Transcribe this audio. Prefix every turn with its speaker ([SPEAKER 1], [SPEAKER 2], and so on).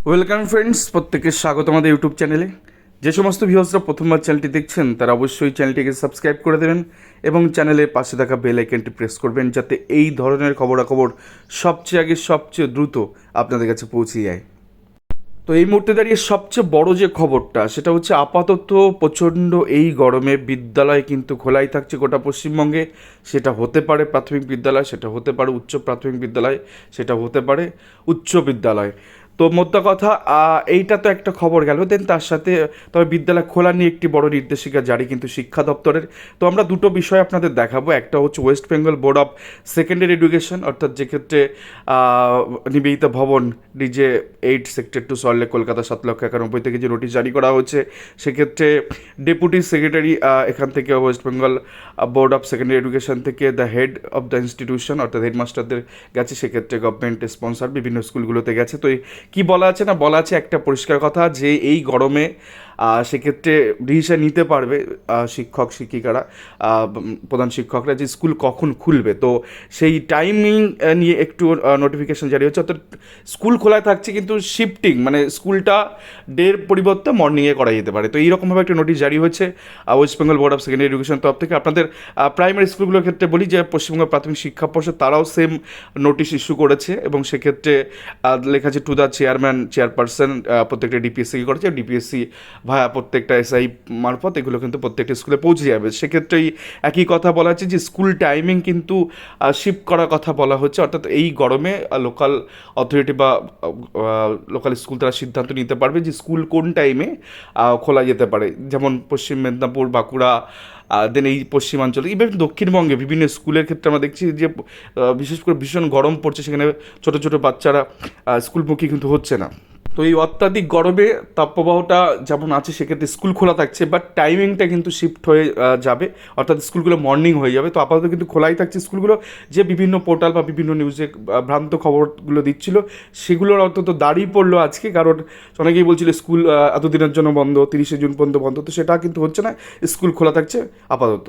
[SPEAKER 1] Welcome friends, প্রত্যেকের স্বাগত আমাদের ইউটিউব চ্যানেলে। যে সমস্ত ভিউয়ার্সরা প্রথমবার চ্যানেলটি দেখছেন তারা অবশ্যই চ্যানেলটিকে সাবস্ক্রাইব করে দেবেন এবং চ্যানেলের পাশে থাকা বেল আইকনটি প্রেস করবেন, যাতে এই ধরনের খবরাখবর সবচেয়ে আগে সবচেয়ে দ্রুত আপনাদের কাছে পৌঁছে যায়। তো এই মুহূর্তে দাঁড়িয়ে সবচেয়ে বড় যে খবরটা সেটা হচ্ছে, আপাতত প্রচণ্ড এই গরমে বিদ্যালয় কিন্তু খোলাই থাকছে গোটা পশ্চিমবঙ্গে। সেটা হতে পারে প্রাথমিক বিদ্যালয়, সেটা হতে পারে উচ্চ প্রাথমিক বিদ্যালয়, সেটা হতে পারে উচ্চ বিদ্যালয়। তো মোদ্দা কথা, এইটা তো একটা খবর গেল। দেন তার সাথে তবে বিদ্যালয় খোলা নিয়ে একটি বড় নির্দেশিকা জারি কিন্তু শিক্ষা দপ্তরের। তো আমরা দুটো বিষয় আপনাদের দেখাবো। একটা হচ্ছে West Bengal board of secondary education, অর্থাৎ যেক্ষেত্রে নিবেদিতা ভবন ডিজে 8 সেক্টর 2 সল্টলেক কলকাতা 7,91,000 থেকে যে নোটিশ জারি করা হচ্ছে, সেক্ষেত্রে ডেপুটি সেক্রেটারি এখান থেকে West Bengal board of secondary education থেকে the head of the institution অর্থাৎ হেডমাস্টারদের গেছে, সেক্ষেত্রে গভর্নমেন্ট স্পন্সার বিভিন্ন স্কুলগুলোতে গেছে। তো কি বলা আছে না বলা আছে, একটা পরিষ্কার কথা যে এই গরমে সেক্ষেত্রে ডিসিশন নিতে পারবে শিক্ষক শিক্ষিকারা, প্রধান শিক্ষকরা, যে স্কুল কখন খুলবে। তো সেই টাইমিং নিয়ে একটু নোটিফিকেশন জারি হচ্ছে, অর্থাৎ স্কুল খোলা থাকছে কিন্তু শিফটিং, মানে স্কুলটা ডের পরিবর্তে মর্নিংয়ে করা যেতে পারে। তো এইরকমভাবে একটা নোটিশ জারি হয়েছে West Bengal board of secondary education তরফ থেকে। আপনাদের প্রাইমারি স্কুলগুলোর ক্ষেত্রে বলি যে পশ্চিমবঙ্গ প্রাথমিক শিক্ষা পর্ষদ তারাও সেম নোটিশ ইস্যু করেছে এবং সেক্ষেত্রে লেখা আছে টু দ্য চেয়ারপারসন, প্রত্যেকটা ডিপিএসসি করেছে, ডিপিএসসি ভায়া প্রত্যেকটা এসআই মারফত এগুলো কিন্তু প্রত্যেকটা স্কুলে পৌঁছে যাবে। সেক্ষেত্রেই একই কথা বলা আছে যে স্কুল টাইমিং কিন্তু শিফট করার কথা বলা হচ্ছে, অর্থাৎ এই গরমে লোকাল অথরিটি বা লোকাল স্কুল তারা সিদ্ধান্ত নিতে পারবে যে স্কুল কোন টাইমে খোলা যেতে পারে। যেমন পশ্চিম মেদিনীপুর, বাঁকুড়া, দেন এই পশ্চিমাঞ্চলে, ইভেন দক্ষিণবঙ্গে বিভিন্ন স্কুলের ক্ষেত্রে আমরা দেখছি যে বিশেষ করে ভীষণ গরম পড়ছে, সেখানে ছোটো ছোটো বাচ্চারা স্কুলমুখী কিন্তু হচ্ছে না। তো এই অত্যাধিক গরমে তাপপ্রবাহটা যেমন আছে, সেক্ষেত্রে স্কুল খোলা থাকছে, বাট টাইমিংটা কিন্তু শিফট হয়ে যাবে, অর্থাৎ স্কুলগুলো মর্নিং হয়ে যাবে। তো আপাতত কিন্তু খোলাই থাকছে স্কুলগুলো। যে বিভিন্ন পোর্টাল বা বিভিন্ন নিউজে ভ্রান্ত খবরগুলো দিচ্ছিল, সেগুলোর অন্তত দাঁড়িয়ে পড়লো আজকে, কারণ অনেকেই বলছিল স্কুল এতদিনের জন্য বন্ধ, 30শে জুন পর্যন্ত বন্ধ। তো সেটা কিন্তু হচ্ছে না, স্কুল খোলা থাকছে আপাতত।